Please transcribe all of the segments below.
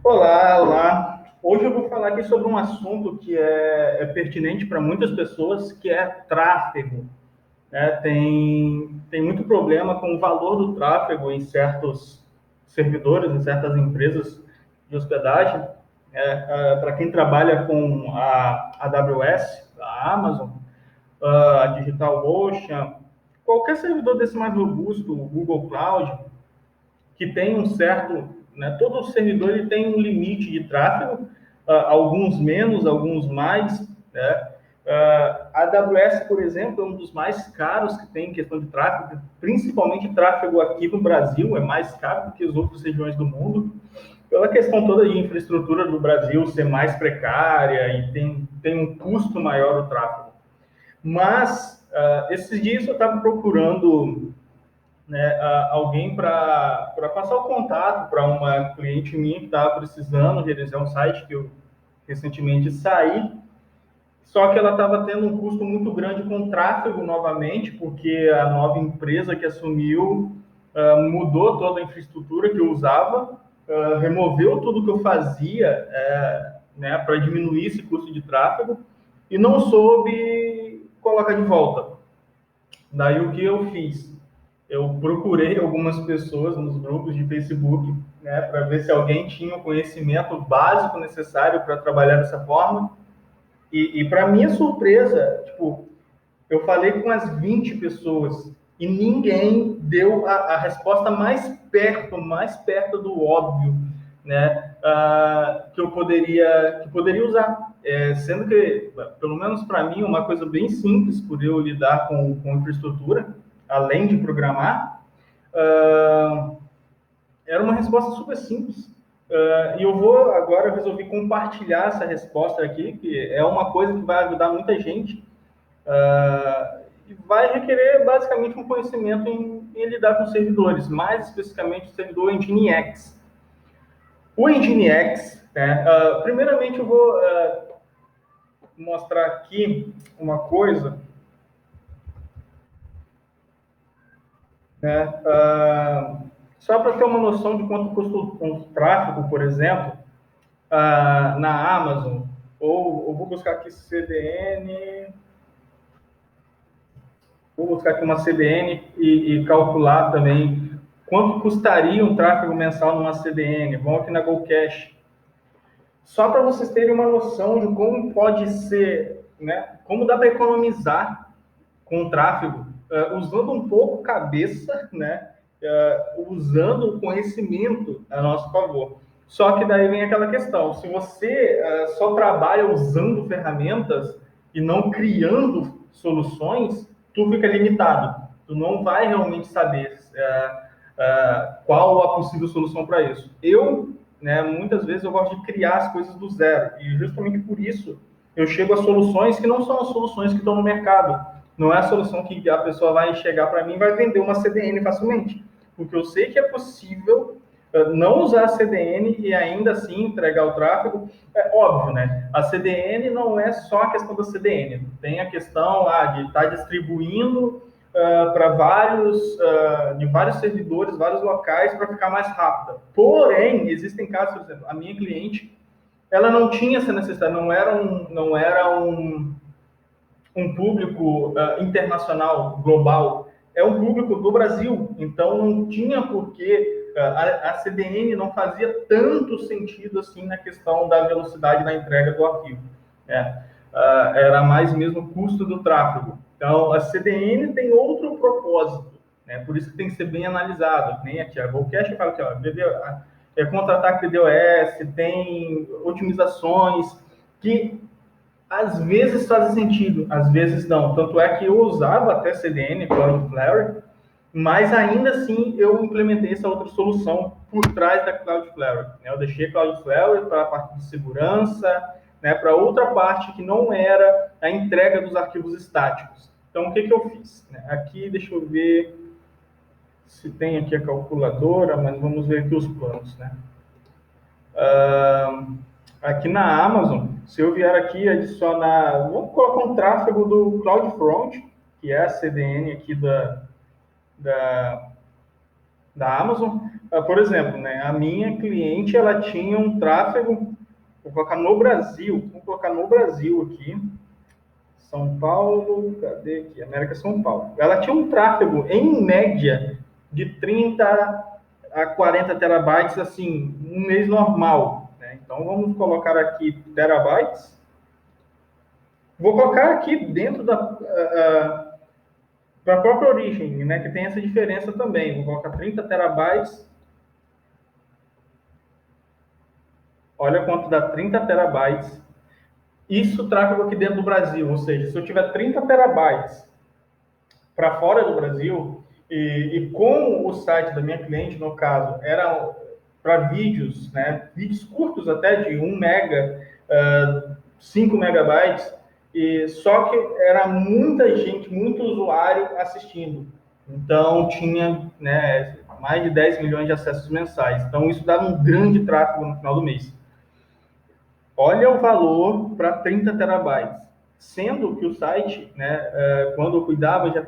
Olá, olá. Hoje eu vou falar aqui sobre um assunto que é pertinente para muitas pessoas, que é tráfego. Né? Tem muito problema com o valor do tráfego em certos servidores, em certas empresas de hospedagem. Para quem trabalha com a AWS, a Amazon, a DigitalOcean, qualquer servidor desse mais robusto, o Google Cloud, que tem um certo, né, todo servidor ele tem um limite de tráfego, alguns menos, alguns mais, né? A AWS, por exemplo, é um dos mais caros que tem em questão de tráfego, principalmente tráfego aqui no Brasil, é mais caro do que as outras regiões do mundo, pela questão toda de infraestrutura do Brasil ser mais precária e tem um custo maior o tráfego. Mas, esses dias eu estava procurando, né, alguém para passar o contato para uma cliente minha que estava precisando realizar um site que eu recentemente saí, só que ela estava tendo um custo muito grande com tráfego novamente, porque a nova empresa que assumiu mudou toda a infraestrutura que eu usava, removeu tudo que eu fazia, né, para diminuir esse custo de tráfego e não soube colocar de volta. Daí o que eu fiz? Eu procurei algumas pessoas nos grupos de Facebook, né, para ver se alguém tinha o conhecimento básico necessário para trabalhar dessa forma. E para minha surpresa, tipo, eu falei com as 20 pessoas e ninguém deu a resposta mais perto do óbvio, né, que poderia usar. Sendo que, pelo menos para mim, uma coisa bem simples, por eu lidar com infraestrutura, além de programar, uh, era uma resposta super simples. E eu vou agora resolvi compartilhar essa resposta aqui, que é uma coisa que vai ajudar muita gente. E vai requerer basicamente um conhecimento em lidar com servidores, mais especificamente o servidor Nginx. O Nginx, né, primeiramente eu vou mostrar aqui uma coisa, né, só para ter uma noção de quanto custa um tráfego, por exemplo, na Amazon, ou vou buscar aqui CDN, vou buscar aqui uma CDN e calcular também quanto custaria um tráfego mensal numa CDN. Vamos aqui na GoCache. Só para vocês terem uma noção de como pode ser, né, como dá para economizar com o tráfego, usando um pouco cabeça, né, usando o conhecimento a nosso favor. Só que daí vem aquela questão, se você só trabalha usando ferramentas e não criando soluções, tu fica limitado. Tu não vai realmente saber qual a possível solução para isso. Eu, né, muitas vezes eu gosto de criar as coisas do zero, e justamente por isso eu chego a soluções que não são as soluções que estão no mercado. Não é a solução que a pessoa vai chegar para mim e vai vender uma CDN facilmente, porque eu sei que é possível não usar a CDN e ainda assim entregar o tráfego. É óbvio, né? A CDN não é só a questão da CDN, tem a questão de estar distribuindo para de vários servidores, vários locais, para ficar mais rápida. Porém, existem casos, por exemplo, a minha cliente, ela não tinha essa necessidade, não era um público internacional, global, é um público do Brasil, então não tinha porquê, a CDN não fazia tanto sentido assim na questão da velocidade da entrega do arquivo, né? Era mais mesmo o custo do tráfego. Então, a CDN tem outro propósito, né? Por isso que tem que ser bem analisado. Nem aqui, a Volcache fala que é contra-ataque DDoS, tem otimizações que às vezes fazem sentido, às vezes não. Tanto é que eu usava até CDN, Cloudflare, mas ainda assim eu implementei essa outra solução por trás da Cloudflare. Eu deixei a Cloudflare para a parte de segurança, né, para outra parte que não era a entrega dos arquivos estáticos. Então, o que eu fiz? Aqui, deixa eu ver se tem aqui a calculadora, mas vamos ver aqui os planos, né? Aqui na Amazon, se eu vier aqui adicionar, vamos colocar um tráfego do CloudFront, que é a CDN aqui da Amazon, Por exemplo, né, a minha cliente, ela tinha um tráfego, vou colocar no Brasil, vou colocar no Brasil aqui, São Paulo, cadê aqui? América São Paulo. Ela tinha um tráfego, em média, de 30 a 40 terabytes, assim, um mês normal. Né? Então, vamos colocar aqui terabytes. Vou colocar aqui dentro da própria origem, né, que tem essa diferença também. Vou colocar 30 terabytes. Olha quanto dá 30 terabytes. Isso tráfego aqui dentro do Brasil, ou seja, se eu tiver 30 terabytes para fora do Brasil, e com o site da minha cliente, no caso, era para vídeos, né, vídeos curtos até de 1 mega, 5 megabytes, e só que era muita gente, muito usuário assistindo. Então, tinha, né, mais de 10 milhões de acessos mensais. Então, isso dava um grande tráfego no final do mês. Olha o valor para 30 terabytes. Sendo que o site, né, quando eu cuidava, já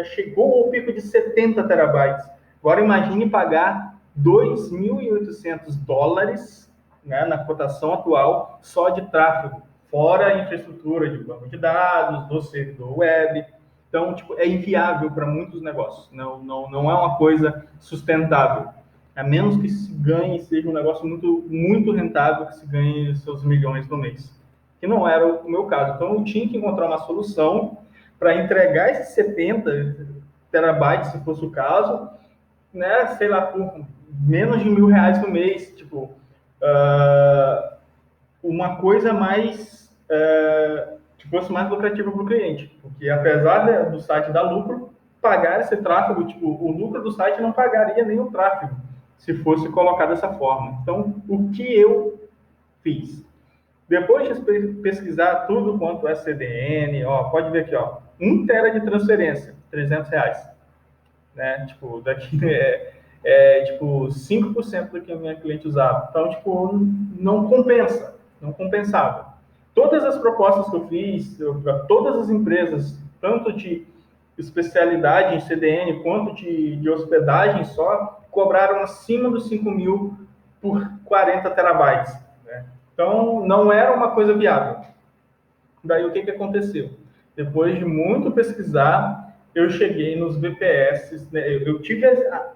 chegou ao pico de 70 terabytes. Agora imagine pagar $2.800, né, na cotação atual, só de tráfego, fora a infraestrutura de banco de dados, do servidor web. Então, tipo, é inviável para muitos negócios. Não é uma coisa sustentável. A menos que se ganhe, seja um negócio muito, muito rentável, que se ganhe seus milhões no mês. Que não era o meu caso. Então, eu tinha que encontrar uma solução para entregar esses 70 terabytes, se fosse o caso, né, sei lá, por menos de R$ 1.000 no mês. Tipo, uma coisa mais, que fosse mais lucrativa para o cliente. Porque, apesar do site dar lucro, pagar esse tráfego, tipo, o lucro do site não pagaria nem o tráfego, se fosse colocar dessa forma. Então, o que eu fiz? Depois de pesquisar tudo quanto é CDN, ó, pode ver aqui, ó, 1 tera de transferência, R$ 300, né? Tipo, daqui tipo 5% do que a minha cliente usava. Então, tipo, não compensa, não compensava. Todas as propostas que eu fiz, para todas as empresas, tanto de especialidade em CDN quanto de hospedagem só, cobraram acima dos 5 mil por 40 terabytes. Né? Então, não era uma coisa viável. Daí, o que aconteceu? Depois de muito pesquisar, eu cheguei nos VPS, né? Eu tive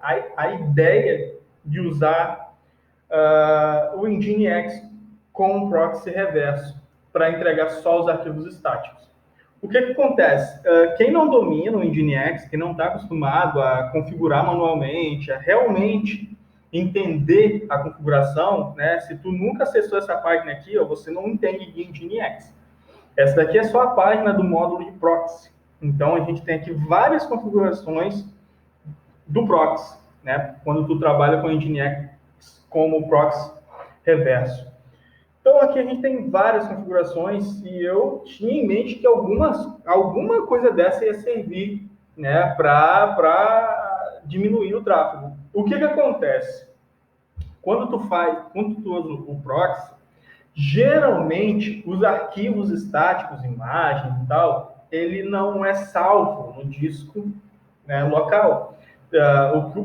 a ideia de usar o Nginx com um proxy reverso para entregar só os arquivos estáticos. O que acontece? Quem não domina o Nginx, quem não está acostumado a configurar manualmente, a realmente entender a configuração, né? Se tu nunca acessou essa página aqui, ó, você não entende de Nginx. Essa daqui é só a página do módulo de proxy. Então, a gente tem aqui várias configurações do proxy, né? Quando tu trabalha com Nginx como proxy reverso. Então, aqui a gente tem várias configurações e eu tinha em mente que alguma coisa dessa ia servir, né, para diminuir o tráfego. O que acontece? Quando tu usa o proxy, geralmente os arquivos estáticos, imagens e tal, ele não é salvo no disco, né, local. O que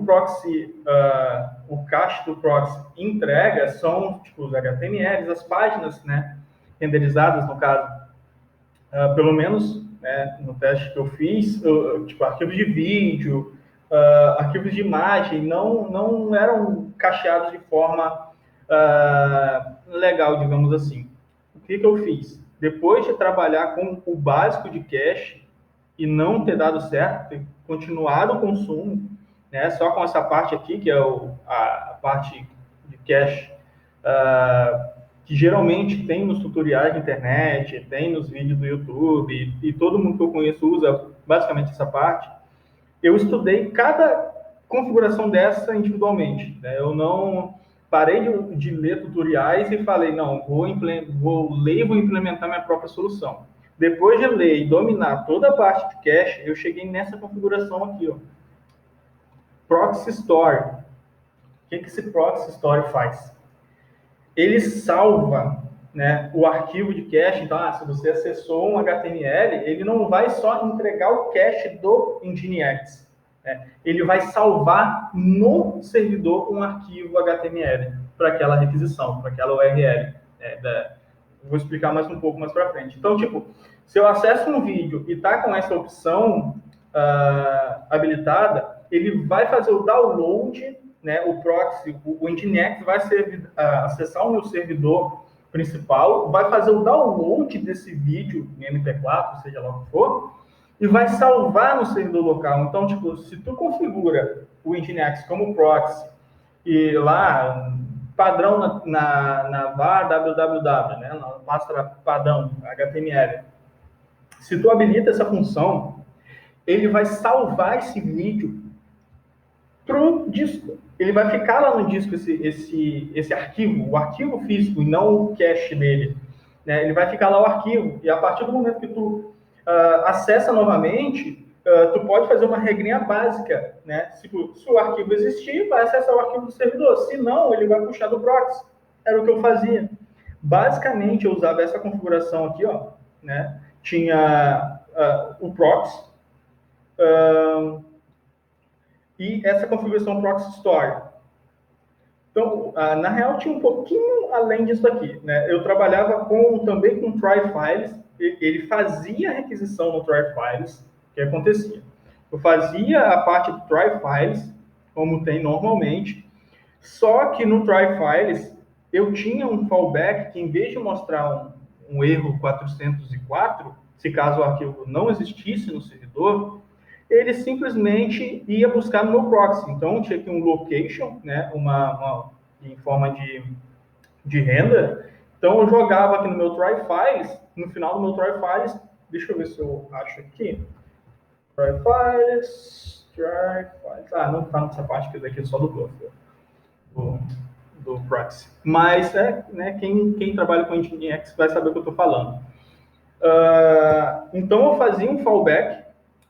o cache do proxy entrega são tipo, os HTMLs, as páginas, né, renderizadas no caso. Pelo menos, né, no teste que eu fiz, tipo, arquivos de vídeo, arquivos de imagem, não eram cacheados de forma legal, digamos assim. O que eu fiz? Depois de trabalhar com o básico de cache e não ter dado certo, ter continuado o consumo, né, só com essa parte aqui, que é a parte de cache, que geralmente tem nos tutoriais de internet, tem nos vídeos do YouTube, e todo mundo que eu conheço usa basicamente essa parte. Eu estudei cada configuração dessa individualmente. Né? Eu não parei de ler tutoriais e falei, não, vou ler e vou implementar minha própria solução. Depois de ler e dominar toda a parte de cache, eu cheguei nessa configuração aqui, ó. Proxy Store. O que esse Proxy Store faz? Ele salva, né, o arquivo de cache. Então, se você acessou um HTML, ele não vai só entregar o cache do Nginx. né? Ele vai salvar no servidor um arquivo HTML para aquela requisição, para aquela URL. Vou explicar mais um pouco mais para frente. Então, tipo, se eu acesso um vídeo e está com essa opção habilitada, ele vai fazer o download, né, o proxy, o Nginx vai acessar o meu servidor principal, vai fazer o download desse vídeo em MP4, seja lá o que for, e vai salvar no servidor local. Então, tipo, se tu configura o Nginx como proxy e lá padrão na var www, né, na pasta padrão HTML, se tu habilita essa função, ele vai salvar esse vídeo pro disco. Ele vai ficar lá no disco esse arquivo, o arquivo físico e não o cache dele. Né? Ele vai ficar lá o arquivo e a partir do momento que tu acessa novamente, tu pode fazer uma regrinha básica. Né? Se o arquivo existir, vai acessar o arquivo do servidor. Se não, ele vai puxar do proxy. Era o que eu fazia. Basicamente, eu usava essa configuração aqui, ó, né? Tinha o proxy, e essa configuração proxy store. Então, na real, tinha um pouquinho além disso aqui. Né? Eu trabalhava também com try files, ele fazia a requisição no try files, o que acontecia? Eu fazia a parte do try files, como tem normalmente, só que no try files eu tinha um fallback que, em vez de mostrar um erro 404, se caso o arquivo não existisse no servidor, ele simplesmente ia buscar no meu proxy. Então, tinha aqui um location, né, em forma de renda. Então, eu jogava aqui no meu try files, no final do meu try files, deixa eu ver se eu acho aqui. Try files. Não está nessa parte, que daqui é só do buffer, do proxy. Mas, né, quem trabalha com Nginx vai saber o que eu estou falando. Então, eu fazia um fallback,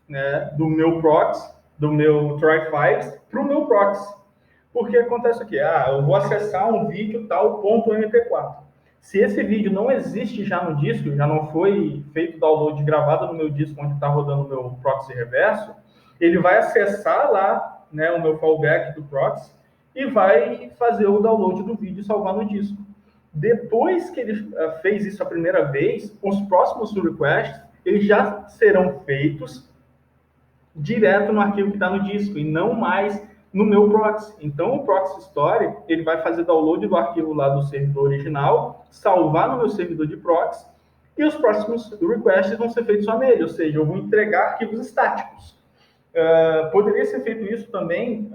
né, do meu proxy, do meu try files, para o meu proxy. Porque acontece aqui, eu vou acessar um vídeo tal ponto .mp4. Se esse vídeo não existe já no disco, já não foi feito download gravado no meu disco onde está rodando o meu proxy reverso, ele vai acessar lá, né, o meu fallback do proxy e vai fazer o download do vídeo e salvar no disco. Depois que ele fez isso a primeira vez, os próximos requests eles já serão feitos direto no arquivo que está no disco e não mais no meu proxy. Então, o proxy story ele vai fazer download do arquivo lá do servidor original, salvar no meu servidor de proxy e os próximos requests vão ser feitos só nele, ou seja, eu vou entregar arquivos estáticos. Poderia ser feito isso também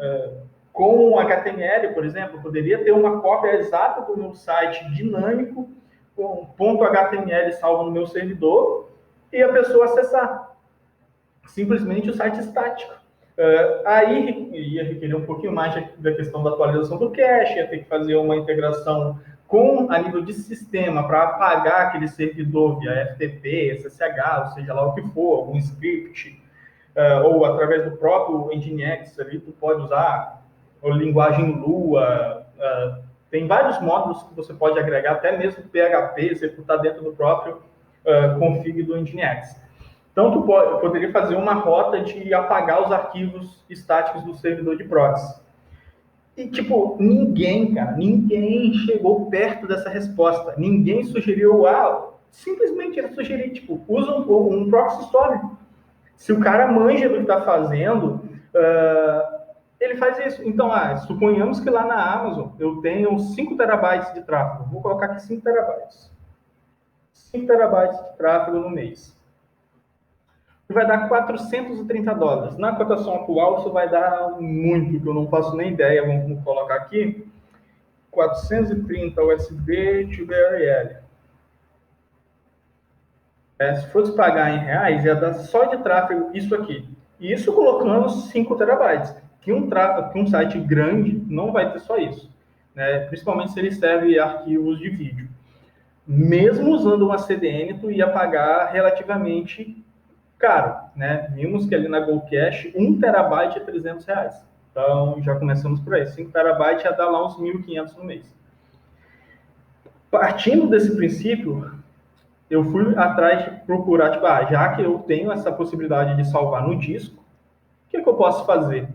com o HTML, por exemplo, poderia ter uma cópia exata do meu site dinâmico com .html salvo no meu servidor e a pessoa acessar simplesmente o site estático. Aí ia requerer um pouquinho mais da questão da atualização do cache, ia ter que fazer uma integração a nível de sistema para apagar aquele servidor via FTP, SSH, ou seja lá o que for, algum script, ou através do próprio Nginx, ali tu pode usar a linguagem Lua, tem vários módulos que você pode agregar, até mesmo PHP, executar dentro do próprio config do Nginx. Então, tu poderia fazer uma rota de apagar os arquivos estáticos do servidor de proxy. E, tipo, ninguém chegou perto dessa resposta. Ninguém sugeriu, simplesmente ele sugeriu, tipo, usa um proxy store. Se o cara manja do que está fazendo, ele faz isso. Então, suponhamos que lá na Amazon eu tenho 5 terabytes de tráfego. Vou colocar aqui 5 terabytes. 5 terabytes de tráfego no mês. Vai dar $430. Na cotação atual, isso vai dar muito, que eu não faço nem ideia. Vamos colocar aqui. 430 USD to BRL. Se fosse pagar em reais, ia dar só de tráfego isso aqui. E isso colocando 5 terabytes. Que um site grande não vai ter só isso. Né? Principalmente se ele serve arquivos de vídeo. Mesmo usando uma CDN, tu ia pagar relativamente caro, né? Vimos que ali na GoCash, 1 terabyte é R$300. Então, já começamos por aí. 5 terabytes ia dar lá uns 1.500 no mês. Partindo desse princípio, eu fui atrás de procurar, já que eu tenho essa possibilidade de salvar no disco, que eu posso fazer?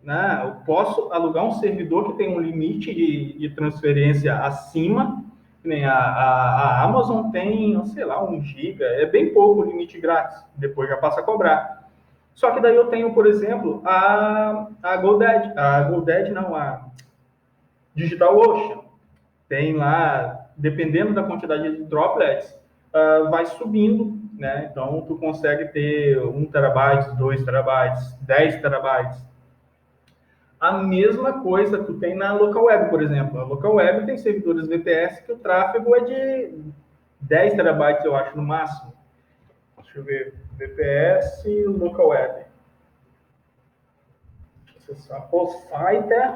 Né? Eu posso alugar um servidor que tem um limite de transferência acima, que nem a Amazon tem, sei lá, 1 GB, é bem pouco o limite grátis, depois já passa a cobrar. Só que daí eu tenho, por exemplo, a GoDaddy não, a DigitalOcean. Tem lá, dependendo da quantidade de droplets, vai subindo, né? Então, tu consegue ter 1 TB, 2 TB, 10 TB. A mesma coisa tu tem na local web, por exemplo. A local web tem servidores VPS que o tráfego é de 10 TB, eu acho, no máximo. Deixa eu ver. VPS local web. Acessar o Fighter.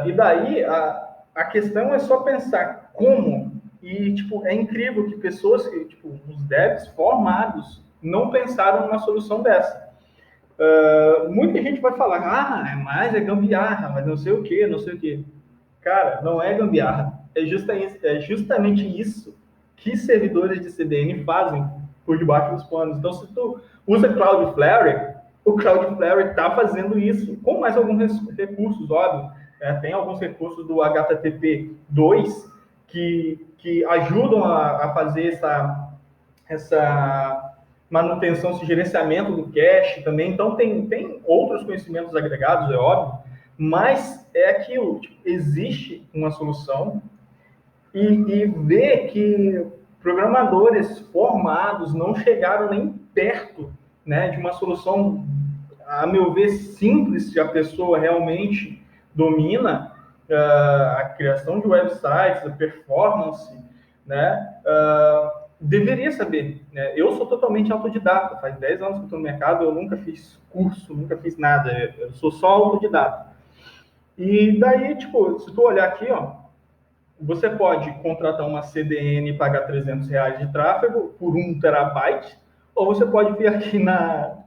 E daí, a questão é só pensar como. E, tipo, é incrível que pessoas, tipo, os devs formados, não pensaram numa solução dessa. Muita gente vai falar, mas é gambiarra, mas não sei o que, não sei o que. Cara, não é gambiarra. É justamente isso que servidores de CDN fazem por debaixo dos panos. Então, se tu usa Cloudflare, o Cloudflare está fazendo isso, com mais alguns recursos, óbvio. Tem alguns recursos do HTTP 2 que ajudam a fazer essa manutenção, esse gerenciamento do cache também. Então, tem outros conhecimentos agregados, é óbvio, mas é aquilo, tipo, existe uma solução e ver que programadores formados não chegaram nem perto, né, de uma solução, a meu ver, simples, se a pessoa realmente domina a criação de websites, a performance, né, deveria saber. Né? Eu sou totalmente autodidata, faz 10 anos que eu estou no mercado, eu nunca fiz curso, nunca fiz nada, eu sou só autodidata. E daí, tipo, se tu olhar aqui, ó, você pode contratar uma CDN e pagar R$ 300 de tráfego por 1 TB, ou você pode vir aqui na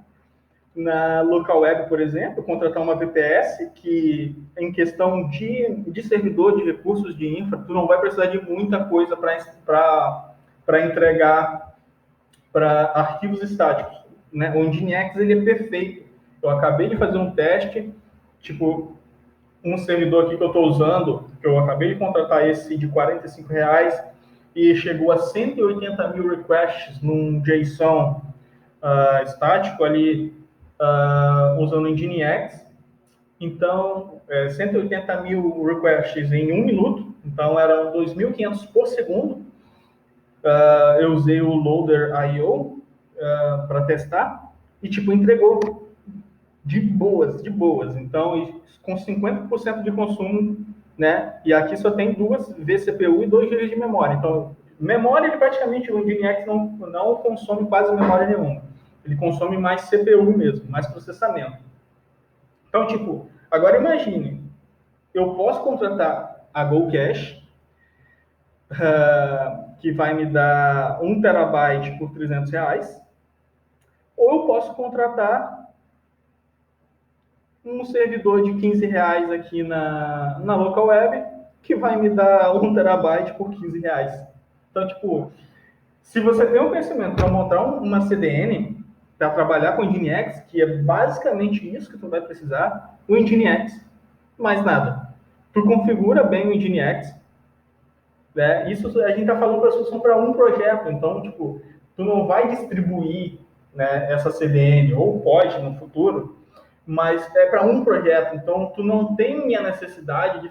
local web, por exemplo, contratar uma VPS que, em questão de servidor, de recursos de infra, tu não vai precisar de muita coisa para entregar para arquivos estáticos. Né? O Nginx ele é perfeito. Eu acabei de fazer um teste, tipo, um servidor aqui que eu estou usando, que eu acabei de contratar esse de R$ 45, e chegou a 180 mil requests num JSON estático ali, usando o Nginx. Então, 180 mil requests em 1 minuto, então eram 2.500 por segundo. Eu usei o Loader.io para testar e, tipo, entregou de boas, de boas. Então, com 50% de consumo, né? E aqui só tem 2 vCPU e 2 GB de memória. Então, memória, ele praticamente, o Nginx não consome quase memória nenhuma. Ele consome mais CPU mesmo, mais processamento. Então, tipo, agora imagine, eu posso contratar a GoCache, que vai me dar 1 TB por R$ 300, ou eu posso contratar um servidor de R$ 15 aqui na local web, que vai me dar 1 TB por R$ 15. Então, tipo, se você tem um conhecimento para montar uma CDN, para trabalhar com o Nginx, que é basicamente isso que tu vai precisar, o Nginx, mais nada. Tu configura bem o Nginx, né? Isso a gente está falando para solução para um projeto, então, tipo, tu não vai distribuir, né, essa CDN, ou pode no futuro, mas é para um projeto, então tu não tem a necessidade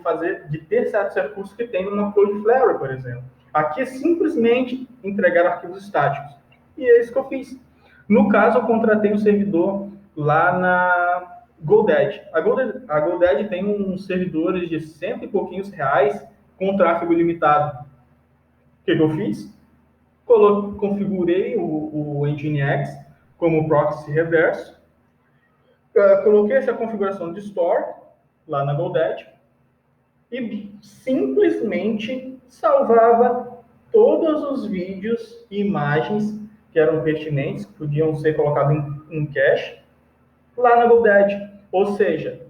de ter certos recursos que tem numa Cloudflare, por exemplo. Aqui é simplesmente entregar arquivos estáticos. E é isso que eu fiz. No caso, eu contratei um servidor lá na GoDaddy. A GoDaddy tem uns servidores de cento e pouquinhos reais com tráfego limitado. O que eu fiz? Configurei o Nginx como proxy reverso, coloquei essa configuração de store lá na GoDaddy e simplesmente salvava todos os vídeos e imagens que eram pertinentes, que podiam ser colocados em cache, lá na GoDaddy. Ou seja,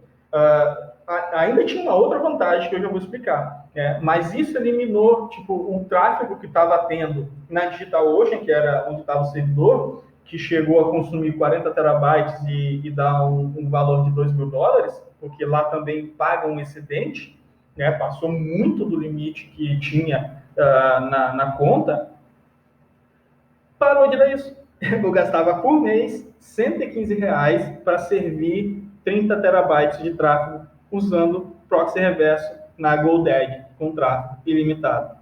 ainda tinha uma outra vantagem que eu já vou explicar, né? Mas isso eliminou, tipo, um tráfego que estava tendo na DigitalOcean, que era onde estava o servidor, que chegou a consumir 40 terabytes e dá um valor de $2.000, porque lá também paga um excedente, né? Passou muito do limite que tinha na conta, parou de dar isso. Eu gastava por mês R$ 115 para servir 30 terabytes de tráfego usando proxy reverso na GoDaddy, com tráfego ilimitado.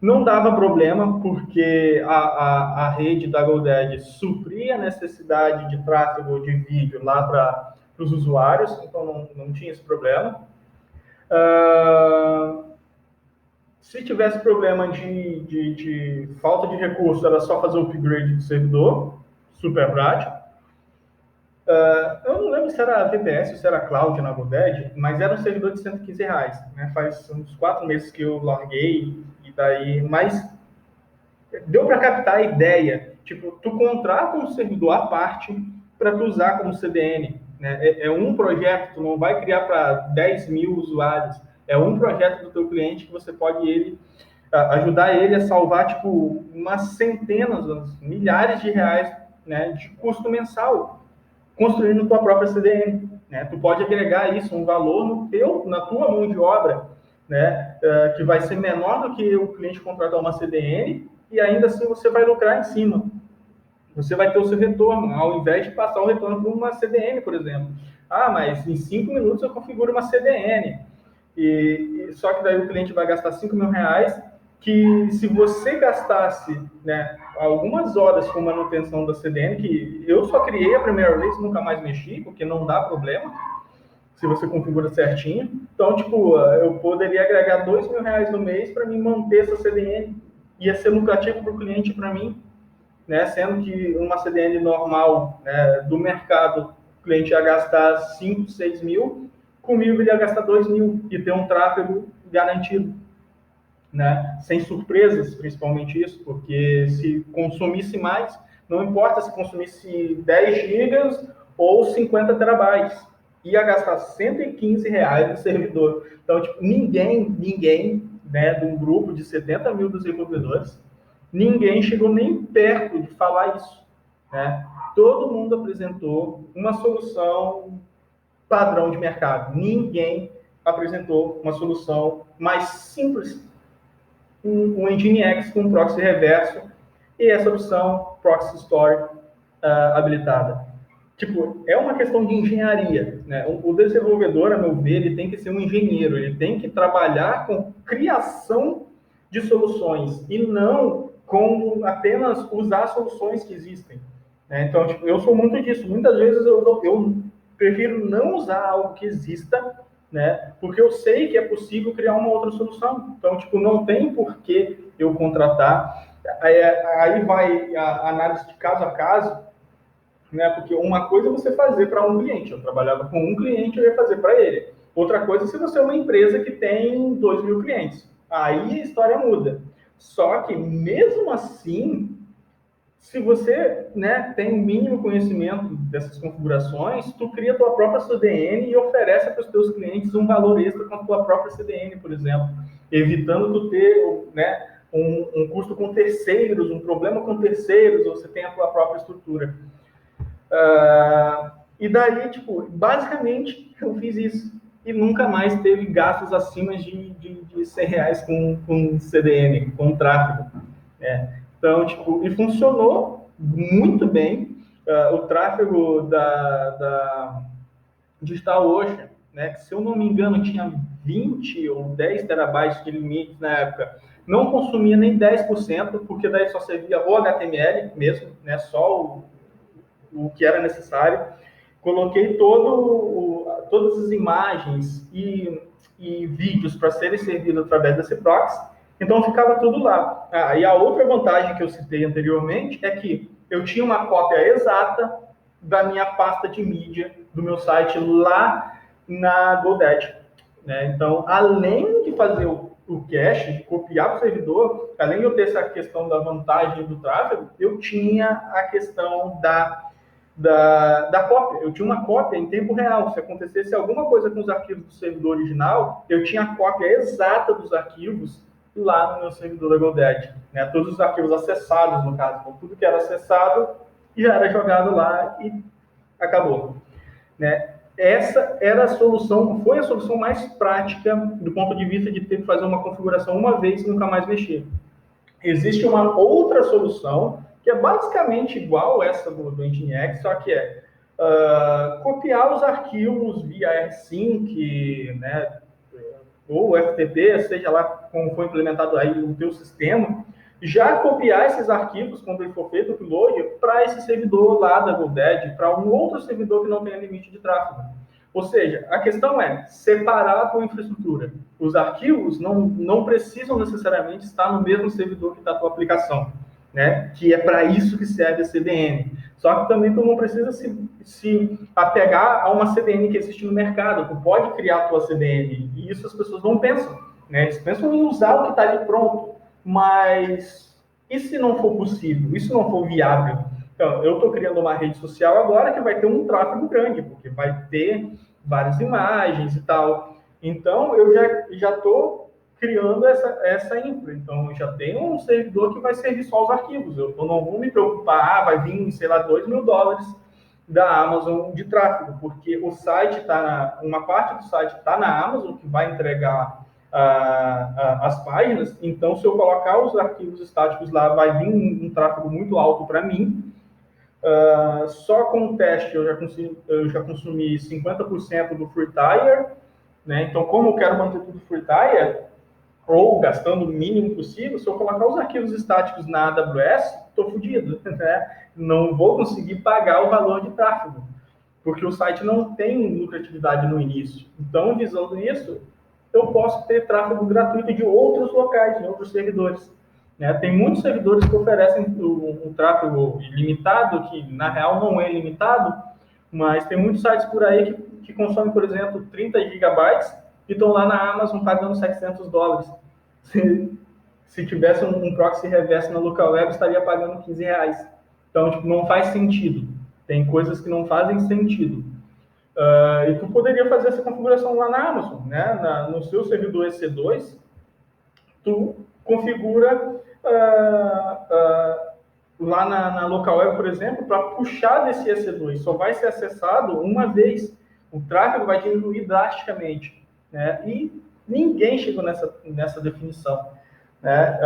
Não dava problema, porque a rede da GoDaddy supria a necessidade de tráfego de vídeo lá para os usuários, então não tinha esse problema. Se tivesse problema de falta de recurso, era só fazer o upgrade do servidor, super prático. Eu não lembro se era VPS ou se era Cloud na GoDaddy, mas era um servidor de R$ 115, né? Faz uns 4 meses que eu larguei, e daí, mas deu para captar a ideia. Tipo, tu contrata um servidor à parte para tu usar como CDN, né? É um projeto, tu não vai criar para 10 mil usuários. É um projeto do teu cliente que você pode ajudar ele a salvar, tipo, umas centenas, milhares de reais, né, de custo mensal, construindo tua própria CDN, né? Tu pode agregar isso, um valor na tua mão de obra, né, que vai ser menor do que o cliente contratar uma CDN, e ainda assim você vai lucrar em cima. Você vai ter o seu retorno, ao invés de passar o retorno por uma CDN, por exemplo. Mas em 5 minutos eu configuro uma CDN. Só que daí o cliente vai gastar R$ 5.000, que se você gastasse, né, algumas horas com manutenção da CDN, que eu só criei a primeira vez, nunca mais mexi, porque não dá problema, se você configura certinho. Então, tipo, eu poderia agregar R$ 2.000 no mês para mim manter essa CDN. Ia ser lucrativo para o cliente e para mim, né? Sendo que uma CDN normal, né, do mercado, o cliente ia gastar 5, 6 mil, comigo ele ia gastar 2 mil e ter um tráfego garantido, né? Sem surpresas, principalmente isso, porque se consumisse mais, não importa se consumisse 10 gigas ou 50 terabytes, ia gastar R$ 115 no servidor. Então, tipo, ninguém, né, de um grupo de 70 mil desenvolvedores, ninguém chegou nem perto de falar isso, né? Todo mundo apresentou uma solução padrão de mercado. Ninguém apresentou uma solução mais simples, um Nginx com proxy reverso e essa opção Proxy Store habilitada. Tipo, é uma questão de engenharia, né? O desenvolvedor, a meu ver, ele tem que ser um engenheiro, ele tem que trabalhar com criação de soluções e não com apenas usar soluções que existem, né? Então, tipo, eu sou muito disso. Muitas vezes eu prefiro não usar algo que exista, né? Porque eu sei que é possível criar uma outra solução. Então, tipo, não tem por que eu contratar. Aí vai a análise de caso a caso, né? Porque uma coisa é você fazer para um cliente. Eu trabalhava com um cliente, eu ia fazer para ele. Outra coisa é se você é uma empresa que tem 2 mil clientes. Aí a história muda. Só que, mesmo assim, se você, né, tem o mínimo conhecimento dessas configurações, tu cria a tua própria CDN e oferece para os teus clientes um valor extra com a tua própria CDN, por exemplo, evitando tu ter, né, um custo com terceiros, um problema com terceiros, você tem a tua própria estrutura. E daí, tipo, basicamente eu fiz isso e nunca mais teve gastos acima de R$ 100 com CDN, com tráfego, né? Então, tipo, e funcionou muito bem. O tráfego da DigitalOcean, né, que se eu não me engano tinha 20 ou 10 terabytes de limite na época, não consumia nem 10%, porque daí só servia o HTML mesmo, né, só o que era necessário. Coloquei todas as imagens e vídeos para serem servidos através desse proxy, então ficava tudo lá. E a outra vantagem que eu citei anteriormente é que eu tinha uma cópia exata da minha pasta de mídia do meu site lá na GoDaddy, né? Então, além de fazer o cache, de copiar para o servidor, além de eu ter essa questão da vantagem do tráfego, eu tinha a questão da cópia. Eu tinha uma cópia em tempo real. Se acontecesse alguma coisa com os arquivos do servidor original, eu tinha a cópia exata dos arquivos lá no meu servidor da GoDaddy, né? Todos os arquivos acessados, no caso. Então, tudo que era acessado, e já era jogado lá e acabou, né? Essa era a solução, foi a solução mais prática do ponto de vista de ter que fazer uma configuração uma vez e nunca mais mexer. Existe uma outra solução que é basicamente igual essa do Nginx, só que é copiar os arquivos via AirSync, né, ou FTP, seja lá como foi implementado aí o teu sistema, já copiar esses arquivos, quando ele for feito o upload, para esse servidor lá da GoDaddy, para um outro servidor que não tenha limite de tráfego. Ou seja, a questão é separar a tua infraestrutura. Os arquivos não precisam necessariamente estar no mesmo servidor que está a tua aplicação, né? Que é para isso que serve a CDN. Só que também tu não precisa se apegar a uma CDN que existe no mercado. Tu pode criar a tua CDN. E isso as pessoas não pensam, né? Eles pensam em usar o que está ali pronto. Mas e se não for possível? E se não for viável? Então, eu estou criando uma rede social agora que vai ter um tráfego grande, porque vai ter várias imagens e tal. Então, eu já estou criando essa infra. Então, eu já tenho um servidor que vai servir só os arquivos. Eu não vou me preocupar, vai vir, sei lá, $2.000 da Amazon de tráfego, porque o site está, uma parte do site está na Amazon, que vai entregar as páginas. Então, se eu colocar os arquivos estáticos lá, vai vir um tráfego muito alto para mim. Só com o teste eu já consumi 50% do Free Tire, né? Então, como eu quero manter tudo Free Tire, ou gastando o mínimo possível, se eu colocar os arquivos estáticos na AWS, estou fodido, né? Não vou conseguir pagar o valor de tráfego, porque o site não tem lucratividade no início. Então, visando isso, eu posso ter tráfego gratuito de outros locais, de outros servidores. Né? Tem muitos servidores que oferecem um tráfego ilimitado, que na real não é ilimitado, mas tem muitos sites por aí que consomem, por exemplo, 30 gigabytes e estão lá na Amazon pagando $700. Se tivesse um proxy reverse na local web, estaria pagando R$15. Então, tipo, não faz sentido. Tem coisas que não fazem sentido. E tu poderia fazer essa configuração lá na Amazon, né? No seu servidor EC2, tu configura lá na local web, por exemplo, para puxar desse EC2. Só vai ser acessado uma vez. O tráfego vai diminuir drasticamente, né? E ninguém chegou nessa definição, né?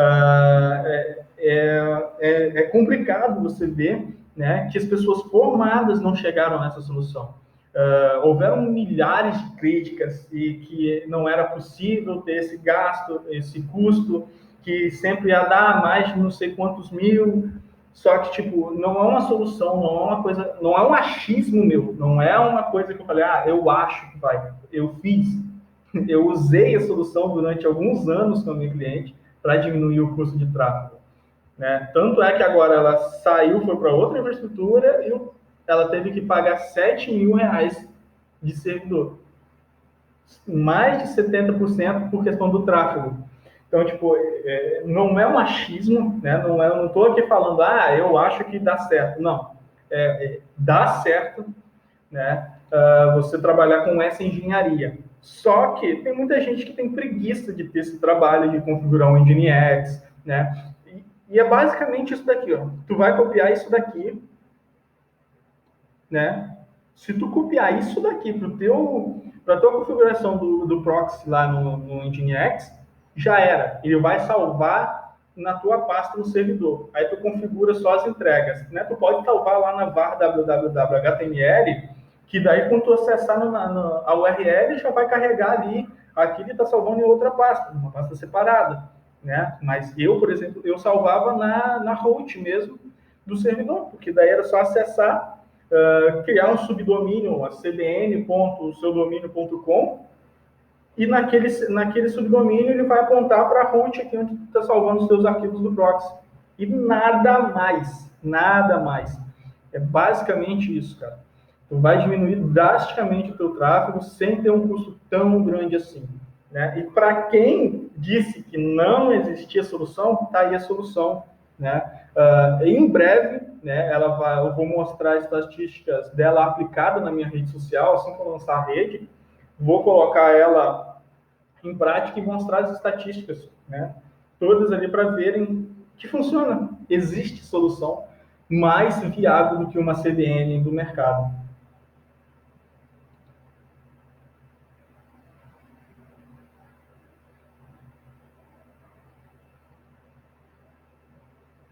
É complicado você ver, né, que as pessoas formadas não chegaram nessa solução. Houveram milhares de críticas e que não era possível ter esse gasto, esse custo, que sempre ia dar mais de não sei quantos mil. Só que, tipo, não é uma solução, não é uma coisa, não é um achismo meu, não é uma coisa que eu falei, eu acho que vai. Eu fiz, eu usei a solução durante alguns anos com a minha cliente para diminuir o custo de tráfego, né? Tanto é que agora ela saiu, foi para outra infraestrutura e ela teve que pagar R$7.000 de servidor. Mais de 70% por questão do tráfego. Então, tipo, não é um achismo, né? Eu não estou aqui falando, eu acho que dá certo. Não, dá certo, né? Você trabalhar com essa engenharia. Só que tem muita gente que tem preguiça de ter esse trabalho de configurar um Nginx, né? E é basicamente isso daqui, ó. Tu vai copiar isso daqui, né? Se tu copiar isso daqui para a tua configuração do proxy lá no Nginx, já era. Ele vai salvar na tua pasta no servidor. Aí tu configura só as entregas, né? Tu pode salvar lá na var www.html, que daí quando tu acessar a URL, já vai carregar ali aqui ele está salvando em outra pasta, uma pasta separada, né? Mas eu, por exemplo, eu salvava na host mesmo do servidor, porque daí era só acessar, criar um subdomínio, a cdn.seudomínio.com, e naquele subdomínio ele vai apontar para a host aqui onde está salvando os seus arquivos do proxy. E nada mais, nada mais. É basicamente isso, cara. Tu vai diminuir drasticamente o teu tráfego sem ter um custo tão grande assim, né? E para quem disse que não existia solução, tá aí a solução, né? Em breve, né, eu vou mostrar estatísticas dela aplicada na minha rede social, assim que eu lançar a rede, vou colocar ela em prática e mostrar as estatísticas, né? Todas ali para verem que funciona. Existe solução. mais viável do que uma CDN do mercado.